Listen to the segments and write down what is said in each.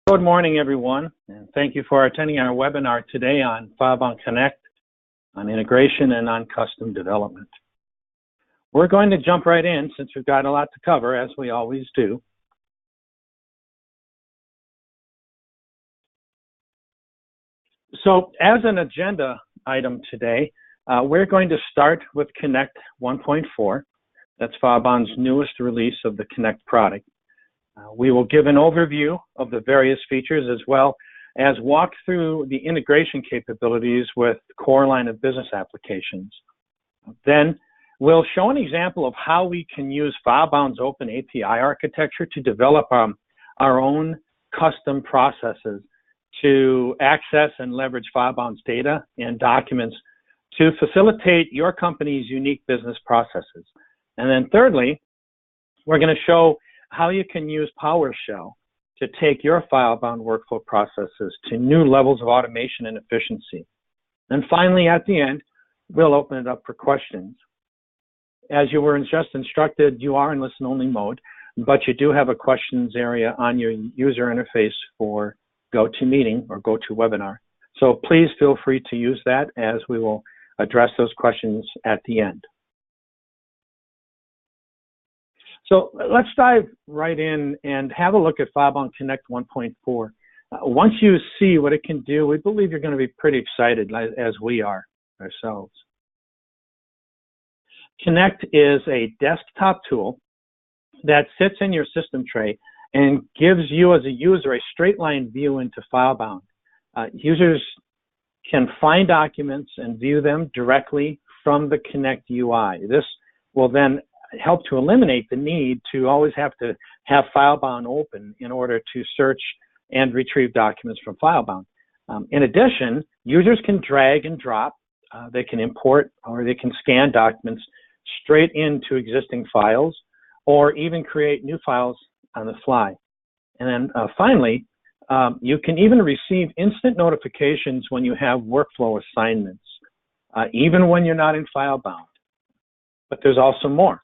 Good morning, everyone, and thank you for attending our webinar today on FileBound Connect, on integration, and on custom development. We're going to jump right in since we've got a lot to cover, as we always do. So, as an agenda item today, we're going to start with Connect 1.4. That's FileBound's newest release of the Connect product. We will give an overview of the various features as well as walk through the integration capabilities with core line of business applications. Then we'll show an example of how we can use FileBound's open API architecture to develop our own custom processes to access and leverage FileBound's data and documents to facilitate your company's unique business processes. And then thirdly, we're going to show how you can use PowerShell to take your FileBound workflow processes to new levels of automation and efficiency. And finally, at the end, we'll open it up for questions. As you were just instructed, you are in listen-only mode, but you do have a questions area on your user interface for GoToMeeting or GoToWebinar. So please feel free to use that as we will address those questions at the end. So let's dive right in and have a look at FileBound Connect 1.4. Once you see what it can do, we believe you're going to be pretty excited, as we are ourselves. Connect is a desktop tool that sits in your system tray and gives you as a user a straight line view into FileBound. Users can find documents and view them directly from the Connect UI. This will then help to eliminate the need to always have to have FileBound open in order to search and retrieve documents from FileBound. In addition, users can drag and drop, they can import, or they can scan documents straight into existing files, or even create new files on the fly. And then finally, you can even receive instant notifications when you have workflow assignments, even when you're not in FileBound. But there's also more.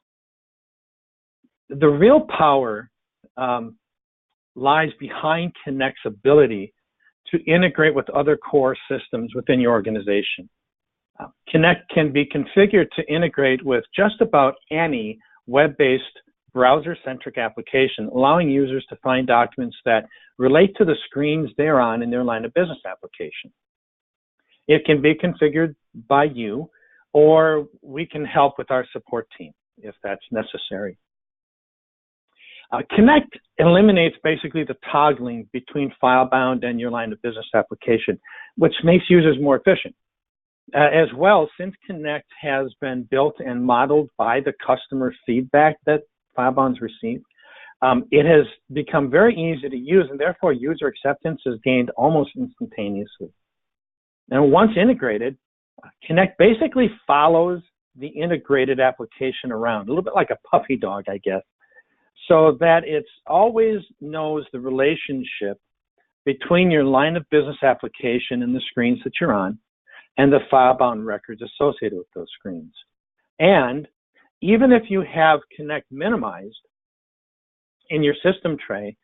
The real power lies behind Connect's ability to integrate with other core systems within your organization. Connect can be configured to integrate with just about any web-based browser-centric application, allowing users to find documents that relate to the screens they're on in their line of business application. It can be configured by you, or we can help with our support team if that's necessary. Connect eliminates basically the toggling between FileBound and your line of business application, which makes users more efficient. As well, since Connect has been built and modeled by the customer feedback that FileBound's received, it has become very easy to use, and therefore user acceptance is gained almost instantaneously. And once integrated, Connect basically follows the integrated application around, a little bit like a puppy dog, I guess, so that it always knows the relationship between your line of business application and the screens that you're on and the FileBound records associated with those screens. And even if you have Connect minimized in your system tray,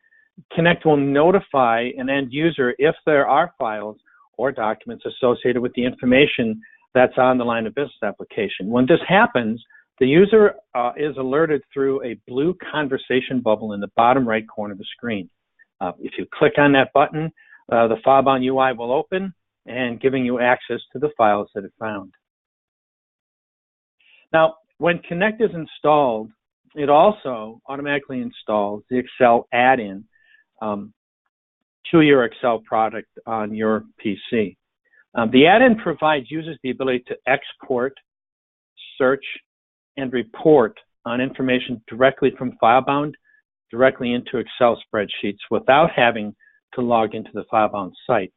Connect will notify an end user if there are files or documents associated with the information that's on the line of business application. When this happens, the user is alerted through a blue conversation bubble in the bottom right corner of the screen. If you click on that button, the FileBound UI will open and giving you access to the files that it found. Now, when Connect is installed, it also automatically installs the Excel add-in to your Excel product on your PC. The add-in provides users the ability to export, search, and report on information directly from FileBound directly into Excel spreadsheets without having to log into the FileBound site.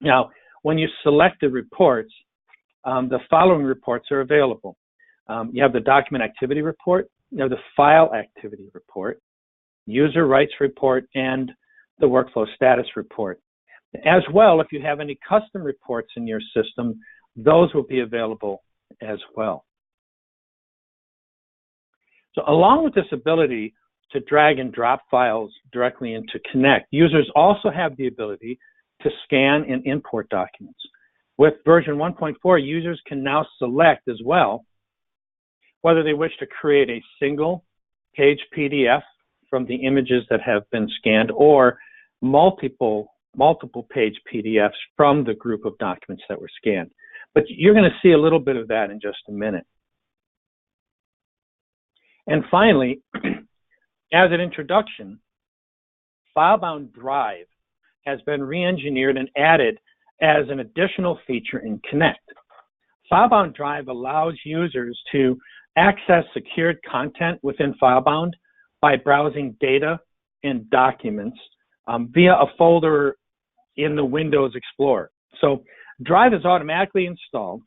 Now, when you select the reports, the following reports are available. You have the document activity report, you have the file activity report, user rights report, and the workflow status report. As well, if you have any custom reports in your system, those will be available as well. So along with this ability to drag and drop files directly into Connect, users also have the ability to scan and import documents. With version 1.4, users can now select as well whether they wish to create a single page PDF from the images that have been scanned or multiple page PDFs from the group of documents that were scanned. But you're going to see a little bit of that in just a minute. And finally, as an introduction, FileBound Drive has been re-engineered and added as an additional feature in Connect. FileBound Drive allows users to access secured content within FileBound by browsing data and documents via a folder in the Windows Explorer. So Drive is automatically installed,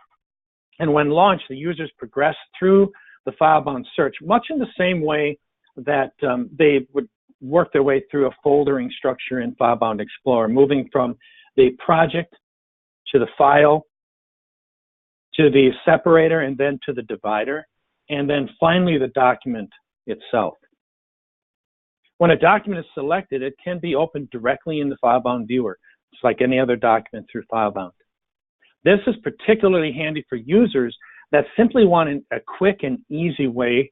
and when launched, the users progress through the FileBound search, much in the same way that they would work their way through a foldering structure in FileBound Explorer, moving from the project to the file, to the separator, and then to the divider, and then finally the document itself. When a document is selected, it can be opened directly in the FileBound viewer, just like any other document through FileBound. This is particularly handy for users that simply want a quick and easy way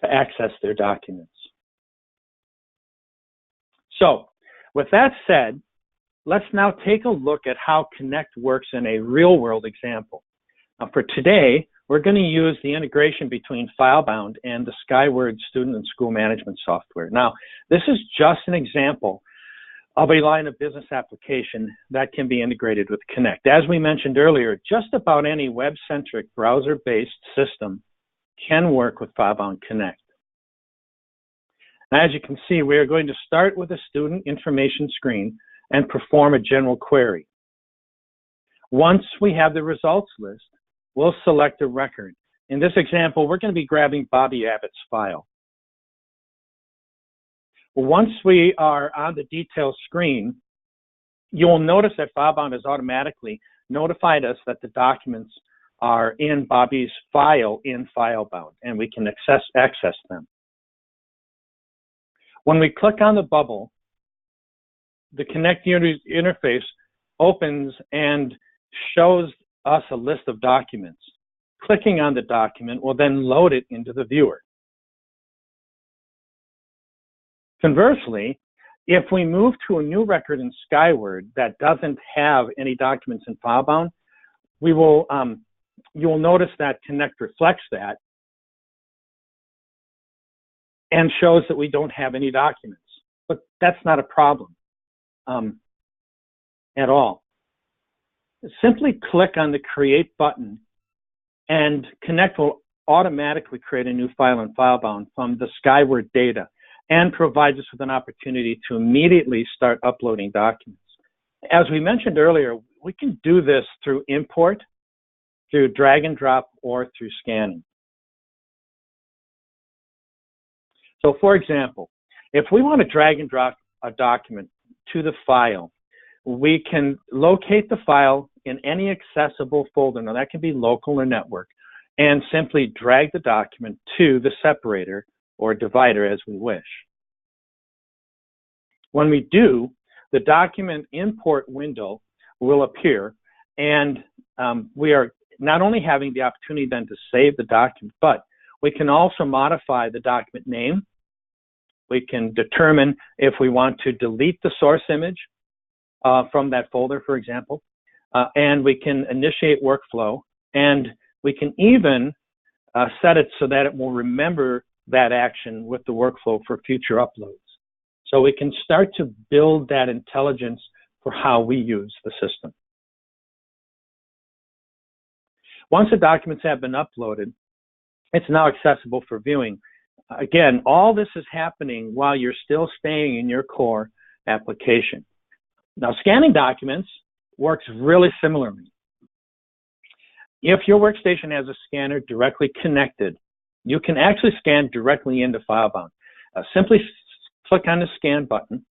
to access their documents. So, with that said, let's now take a look at how Connect works in a real-world example. Now, for today, we're going to use the integration between FileBound and the Skyward student and school management software. Now, this is just an example of a line of business application that can be integrated with Connect. As we mentioned earlier, just about any web-centric browser-based system can work with FileBound Connect. Now, as you can see, we are going to start with a student information screen and perform a general query. Once we have the results list, we'll select a record. In this example, we're going to be grabbing Bobby Abbott's file. Once we are on the details screen, you'll notice that FileBound has automatically notified us that the documents are in Bobby's file in FileBound, and we can access them. When we click on the bubble, the Connect interface opens and shows us a list of documents. Clicking on the document will then load it into the viewer. Conversely, if we move to a new record in Skyward that doesn't have any documents in FileBound, you will notice that Connect reflects that and shows that we don't have any documents. But that's not a problem at all. Simply click on the Create button, and Connect will automatically create a new file in FileBound from the Skyward data and provides us with an opportunity to immediately start uploading documents. As we mentioned earlier, we can do this through import, through drag and drop, or through scanning. So for example, if we want to drag and drop a document to the file, we can locate the file in any accessible folder. Now that can be local or network, and simply drag the document to the separator or divider as we wish. When we do, the document import window will appear, and we are not only having the opportunity then to save the document, but we can also modify the document name. We can determine if we want to delete the source image from that folder, for example, and we can initiate workflow, and we can even set it so that it will remember that action with the workflow for future uploads. So we can start to build that intelligence for how we use the system. Once the documents have been uploaded, it's now accessible for viewing. Again, all this is happening while you're still staying in your core application. Now, scanning documents works really similarly. If your workstation has a scanner directly connected, you can actually scan directly into FileBound. Simply click on the Scan button,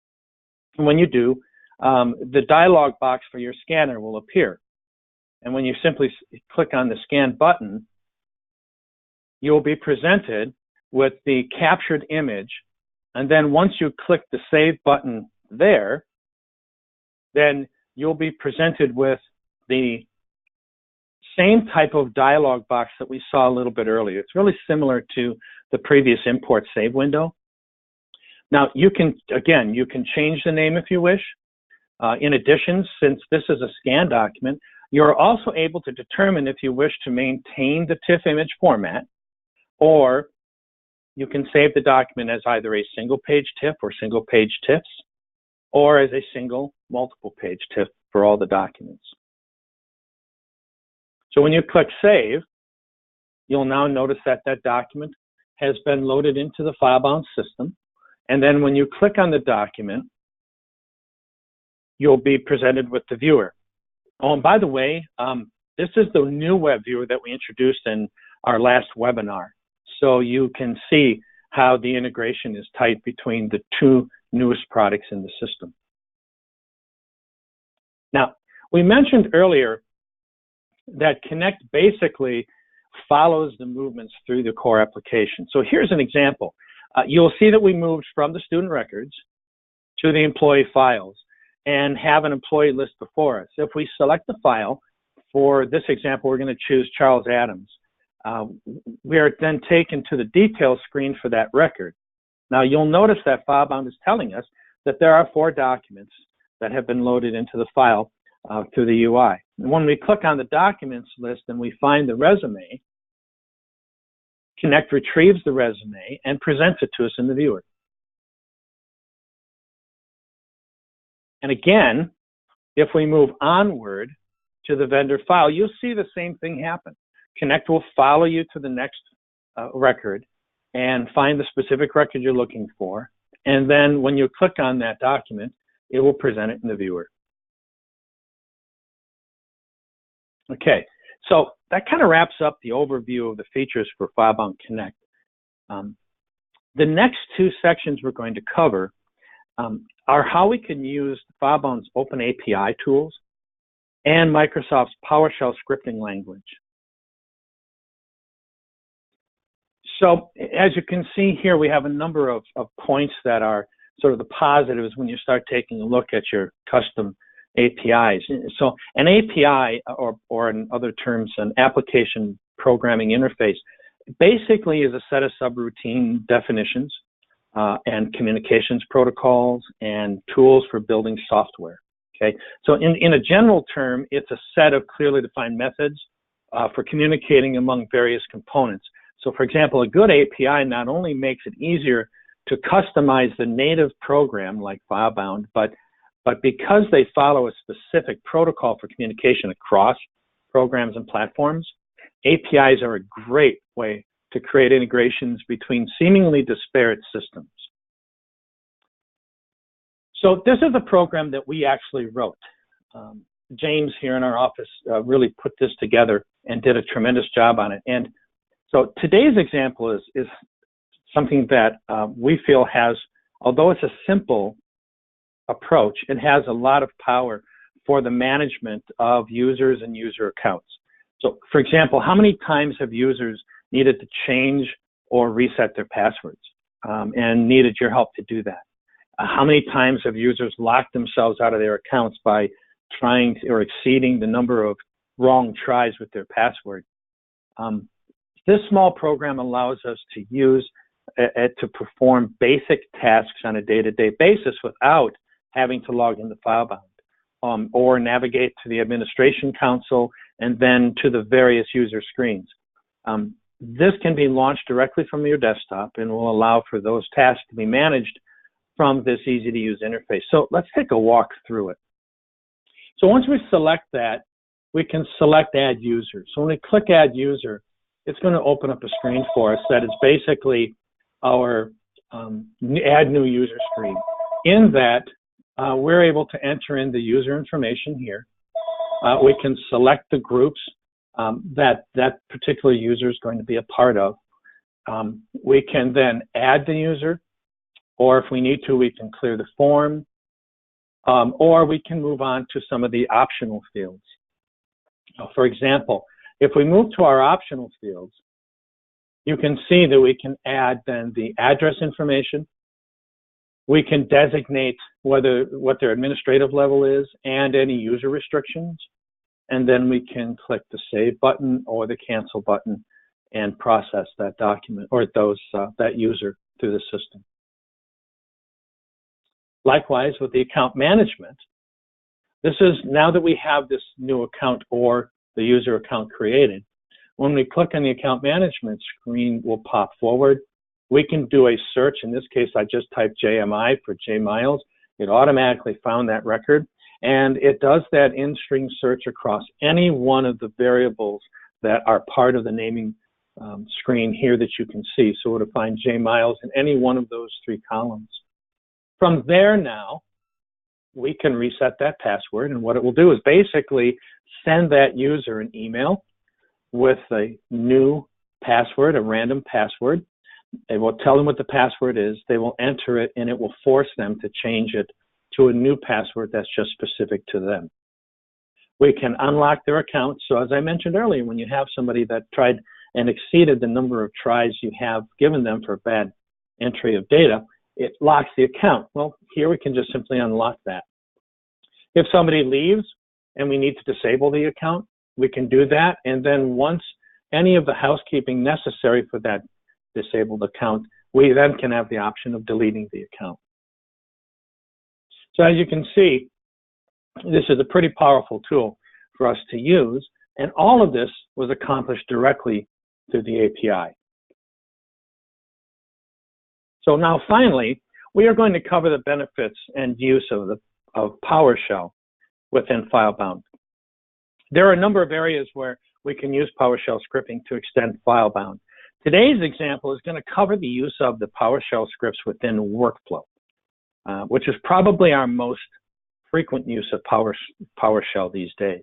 and when you do, the dialog box for your scanner will appear. And when you simply click on the Scan button, you will be presented with the captured image And then once you click the Save button there, then you'll be presented with the same type of dialog box that we saw a little bit earlier. It's really similar to the previous Import Save window. Now, you can change the name if you wish. In addition, since this is a scan document, you're also able to determine if you wish to maintain the TIFF image format, or you can save the document as either a single page TIFF or single page TIFFs, or as a single multiple page TIFF for all the documents. So when you click Save, you'll now notice that that document has been loaded into the FileBound system. And then when you click on the document, you'll be presented with the viewer. Oh, and by the way, this is the new web viewer that we introduced in our last webinar. So you can see how the integration is tight between the two newest products in the system. Now, we mentioned earlier that Connect basically follows the movements through the core application. So here's an example. You'll see that we moved from the student records to the employee files and have an employee list before us. If we select the file, for this example, we're going to choose Charles Adams. We are then taken to the details screen for that record. Now, you'll notice that FileBound is telling us that there are 4 documents that have been loaded into the file through the UI. And when we click on the documents list and we find the resume, Connect retrieves the resume and presents it to us in the viewer. And again, if we move onward to the vendor file, you'll see the same thing happen. Connect will follow you to the next record and find the specific record you're looking for. And then when you click on that document, it will present it in the viewer. Okay, so that kind of wraps up the overview of the features for FileBound Connect. The next 2 sections we're going to cover are how we can use FileBound's Open API tools and Microsoft's PowerShell scripting language. So as you can see here, we have a number of points that are sort of the positives when you start taking a look at your custom APIs. So an API, or in other terms, an application programming interface, basically is a set of subroutine definitions and communications protocols and tools for building software. Okay, so in a general term, it's a set of clearly defined methods for communicating among various components. So for example, a good API not only makes it easier to customize the native program like FileBound, but because they follow a specific protocol for communication across programs and platforms, APIs are a great way to create integrations between seemingly disparate systems. So this is a program that we actually wrote. James here in our office really put this together and did a tremendous job on it. And so today's example is something that we feel has, although it's a simple approach, it has a lot of power for the management of users and user accounts. So for example, how many times have users needed to change or reset their passwords and needed your help to do that? How many times have users locked themselves out of their accounts by trying to, or exceeding the number of wrong tries with their password? This small program allows us to use it to perform basic tasks on a day-to-day basis without having to log into FileBound or navigate to the administration console and then to the various user screens. This can be launched directly from your desktop and will allow for those tasks to be managed from this easy-to-use interface. So let's take a walk through it. So once we select that, we can select Add User. So when we click Add User, it's going to open up a screen for us that is basically our Add New User screen. In that, we're able to enter in the user information here. We can select the groups that particular user is going to be a part of. We can then add the user, or if we need to, we can clear the form, or we can move on to some of the optional fields. For example, if we move to our optional fields, you can see that we can add then the address information, We can designate what their administrative level is and any user restrictions. And then we can click the Save button or the Cancel button and process that document or that user through the system. Likewise, with the account management, this is now that we have this new account or the user account created, when we click on the account management screen, will pop forward. We can do a search. In this case, I just typed JMI for J Miles. It automatically found that record, and it does that in-string search across any one of the variables that are part of the naming screen here that you can see. So it'll find J Miles in any one of those 3 columns. From there now, we can reset that password, and what it will do is basically send that user an email with a new password, a random password. It will tell them what the password is. They will enter it, and it will force them to change it to a new password that's just specific to them. We can unlock their account. So as I mentioned earlier, when you have somebody that tried and exceeded the number of tries you have given them for bad entry of data, it locks the account. Well, here we can just simply unlock that. If somebody leaves and we need to disable the account, we can do that. And then once any of the housekeeping necessary for that disabled account, we then can have the option of deleting the account. So as you can see, this is a pretty powerful tool for us to use, and all of this was accomplished directly through the API. So now finally, we are going to cover the benefits and use of PowerShell within FileBound. There are a number of areas where we can use PowerShell scripting to extend FileBound. Today's example is going to cover the use of the PowerShell scripts within workflow, which is probably our most frequent use of PowerShell these days.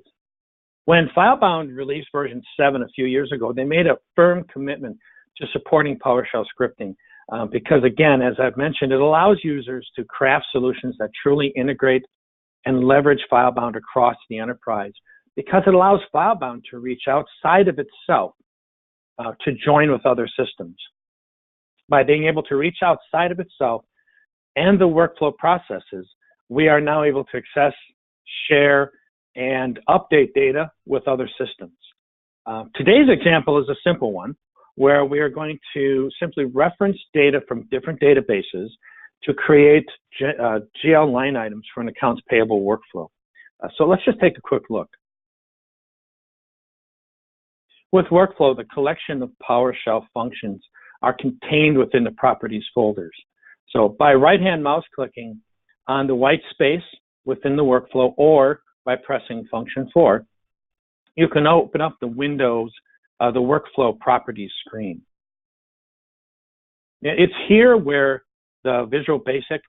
When FileBound released version 7 a few years ago, they made a firm commitment to supporting PowerShell scripting because, again, as I've mentioned, it allows users to craft solutions that truly integrate and leverage FileBound across the enterprise, because it allows FileBound to reach outside of itself to join with other systems. By being able to reach outside of itself and the workflow processes, we are now able to access, share, and update data with other systems. Today's example is a simple one, where we are going to simply reference data from different databases to create GL line items for an accounts payable workflow. So let's just take a quick look. With workflow, the collection of PowerShell functions are contained within the properties folders. So by right-hand mouse clicking on the white space within the workflow, or by pressing function 4, you can open up the Windows, the workflow properties screen. It's here where the Visual Basic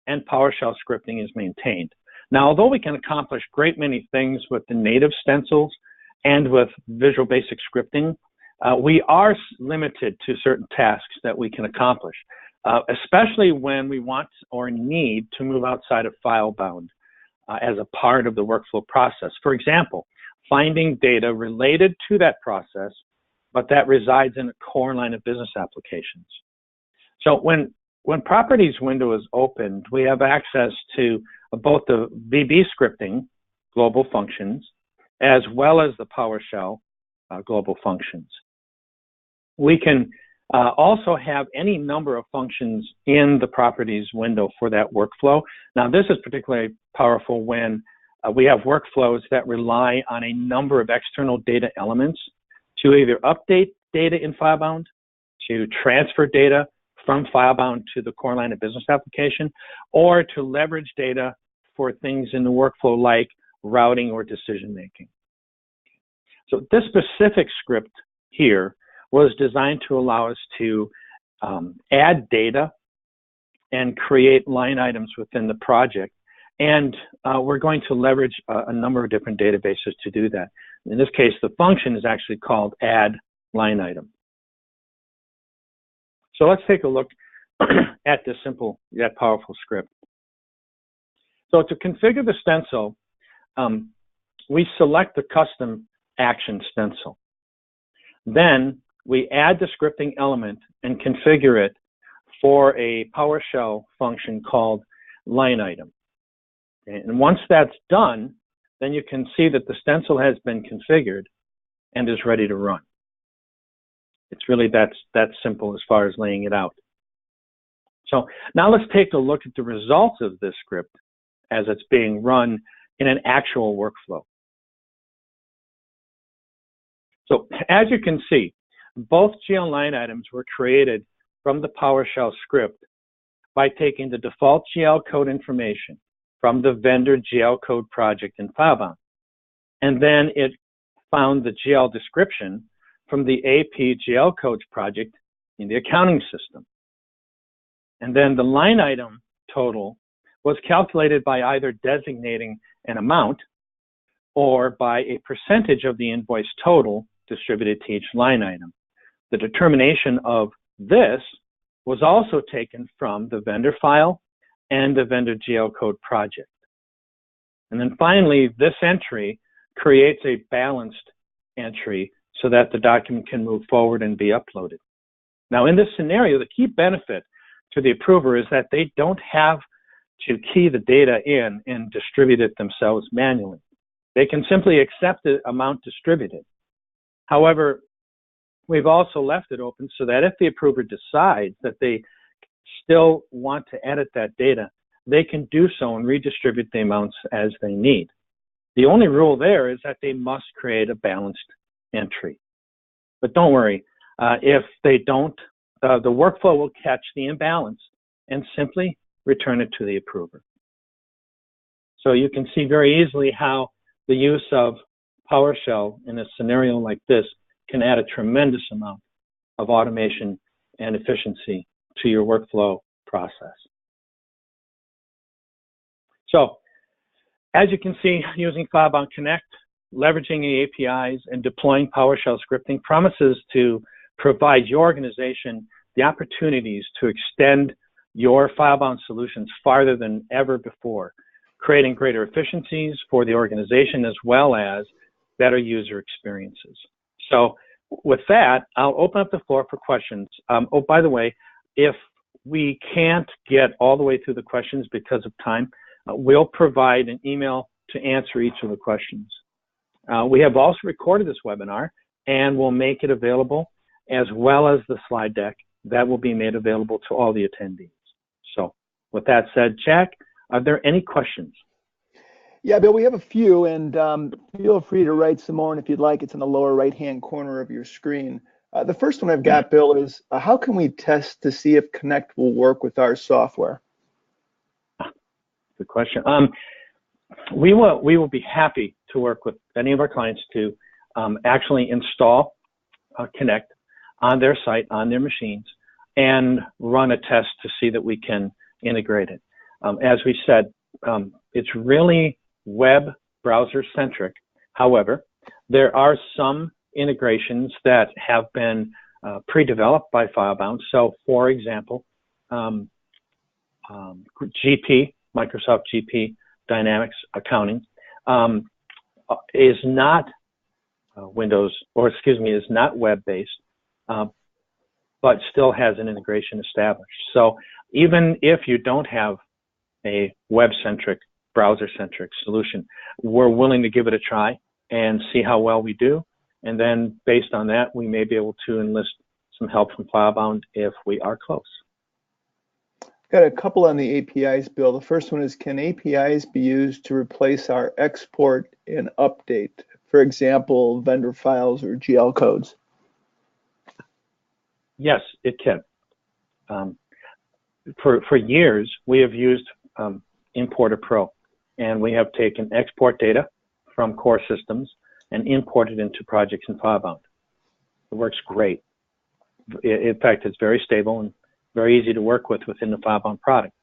and PowerShell scripting is maintained. Now, although we can accomplish a great many things with the native stencils and with Visual Basic scripting, we are limited to certain tasks that we can accomplish, especially when we want or need to move outside of FileBound as a part of the workflow process. For example, finding data related to that process, but that resides in a core line of business applications. So when Properties window is opened, we have access to both the VB scripting global functions, as well as the PowerShell global functions. We can also have any number of functions in the Properties window for that workflow. Now, this is particularly powerful when we have workflows that rely on a number of external data elements to either update data in FileBound, to transfer data from FileBound to the core line of business application, or to leverage data for things in the workflow like routing or decision making. So this specific script here was designed to allow us to add data and create line items within the project. And we're going to leverage a number of different databases to do that. In this case, the function is actually called add line item. So let's take a look at this simple yet powerful script. So to configure the stencil, we select the custom action stencil. Then we add the scripting element and configure it for a PowerShell function called line item. And once that's done, then you can see that the stencil has been configured and is ready to run. It's really that simple as far as laying it out. So now let's take a look at the results of this script as it's being run in an actual workflow. So as you can see, both GL line items were created from the PowerShell script by taking the default GL code information from the vendor GL code project in FileBound. And then it found the GL description from the AP GL codes project in the accounting system. And then the line item total was calculated by either designating an amount or by a percentage of the invoice total distributed to each line item. The determination of this was also taken from the vendor file and the vendor GL code project. And then finally, this entry creates a balanced entry so that the document can move forward and be uploaded. Now, in this scenario, the key benefit to the approver is that they don't have to key the data in and distribute it themselves manually. They can simply accept the amount distributed. However, we've also left it open so that if the approver decides that they still want to edit that data, they can do so and redistribute the amounts as they need. The only rule there is that they must create a balanced entry. But don't worry, if they don't, the workflow will catch the imbalance and simply return it to the approver. So you can see very easily how the use of PowerShell in a scenario like this can add a tremendous amount of automation and efficiency to your workflow process. So, as you can see, using FileBound Connect, leveraging the APIs, and deploying PowerShell scripting promises to provide your organization the opportunities to extend your FileBound solutions farther than ever before, creating greater efficiencies for the organization as well as better user experiences. So with that, I'll open up the floor for questions. Oh, by the way, if we can't get all the way through the questions because of time, we'll provide an email to answer each of the questions. We have also recorded this webinar and we'll make it available as well as the slide deck that will be made available to all the attendees. So with that said, Jack, are there any questions? Yeah, Bill, we have a few, and feel free to write some more, and if you'd like, it's in the lower right-hand corner of your screen. The first one I've got, Bill, is how can we test to see if Connect will work with our software? Good question. We will be happy to work with any of our clients to actually install Connect on their site, on their machines, and run a test to see that we can integrate it. As we said, it's really web browser centric. However, there are some integrations that have been pre-developed by FileBound. So for example, GP, Microsoft GP Dynamics Accounting is not is not web-based, but still has an integration established. So even if you don't have a web-centric, browser-centric solution, we're willing to give it a try and see how well we do. And then based on that, we may be able to enlist some help from FileBound if we are close. Got a couple on the APIs, Bill. The first one is, can APIs be used to replace our export and update? For example, vendor files or GL codes? Yes, it can. For years, we have used Importer Pro, and we have taken export data from core systems and imported into projects in FileBound. It works great. In fact, it's very stable and very easy to work with within the FileBound product.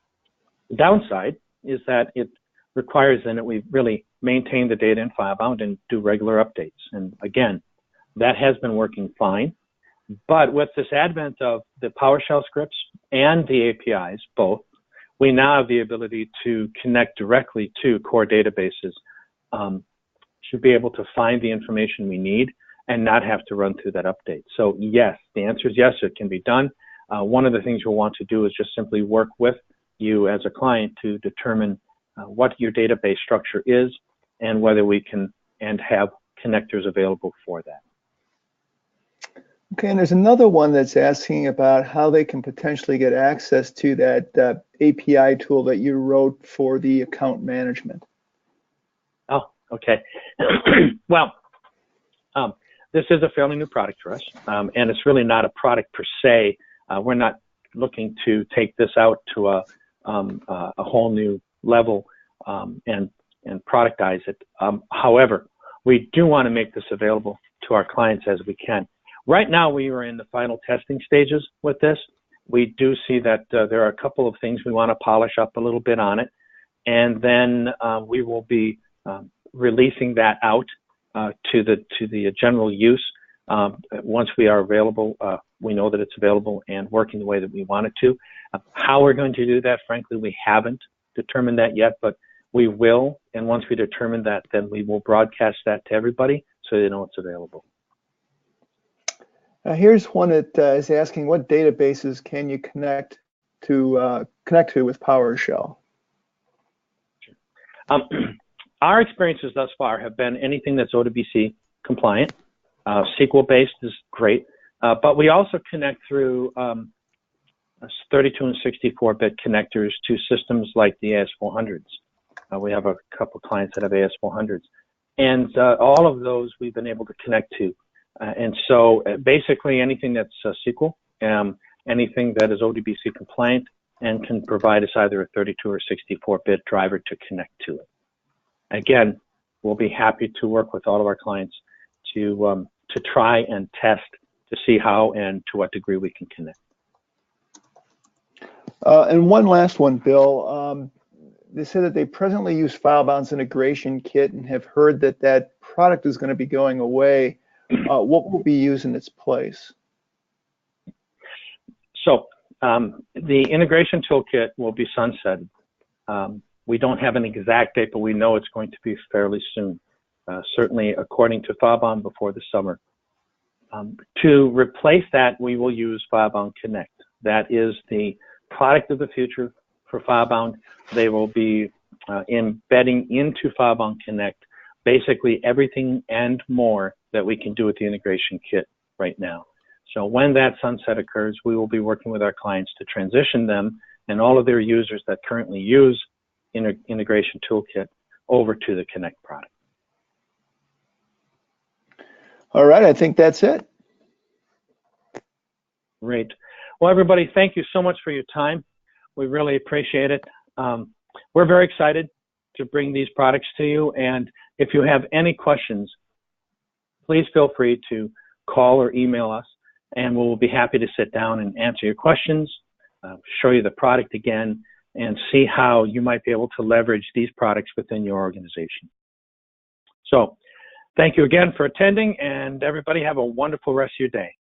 The downside is that it requires then that we really maintain the data in FileBound and do regular updates. And again, that has been working fine. But with this advent of the PowerShell scripts and the APIs, both, we now have the ability to connect directly to core databases to be able to find the information we need and not have to run through that update. So yes, the answer is yes, it can be done. one of the things we'll want to do is just simply work with you as a client to determine what your database structure is and whether we can and have connectors available for that. Okay, and there's another one that's asking about how they can potentially get access to that API tool that you wrote for the account management. Oh, okay. Well, this is a fairly new product for us, and it's really not a product per se. We're not looking to take this out to a whole new level and productize it. However, we do want to make this available to our clients as we can. Right now, we are in the final testing stages with this. We do see that there are a couple of things we want to polish up a little bit on it, and then we will be releasing that out to the general use. Once we are available, we know that it's available and working the way that we want it to. How we're going to do that, frankly, we haven't determined that yet, but we will. And once we determine that, then we will broadcast that to everybody so they know it's available. Here's one that is asking, what databases can you connect to with PowerShell? Our experiences thus far have been anything that's ODBC compliant. SQL-based is great, but we also connect through 32 and 64-bit connectors to systems like the AS400s. We have a couple clients that have AS400s, and all of those we've been able to connect to. And so basically anything that's SQL, anything that is ODBC compliant and can provide us either a 32 or 64-bit driver to connect to it. Again, we'll be happy to work with all of our clients to try and test to see how and to what degree we can connect. And one last one, Bill. They said that they presently use FileBound's integration kit and have heard that that product is going to be going away. What will be used in its place? So the integration toolkit will be sunsetted. We don't have an exact date, but we know it's going to be fairly soon, certainly according to FileBound before the summer. To replace that, we will use FileBound Connect. That is the product of the future for FileBound. They will be embedding into FileBound Connect basically everything and more that we can do with the integration kit right now. So when that sunset occurs, we will be working with our clients to transition them and all of their users that currently use integration toolkit over to the Connect product. All right, I think that's it. Great. Well, everybody, thank you so much for your time. We really appreciate it. We're very excited to bring these products to you. And if you have any questions, please feel free to call or email us, and we'll be happy to sit down and answer your questions, show you the product again, and see how you might be able to leverage these products within your organization. So thank you again for attending, and everybody have a wonderful rest of your day.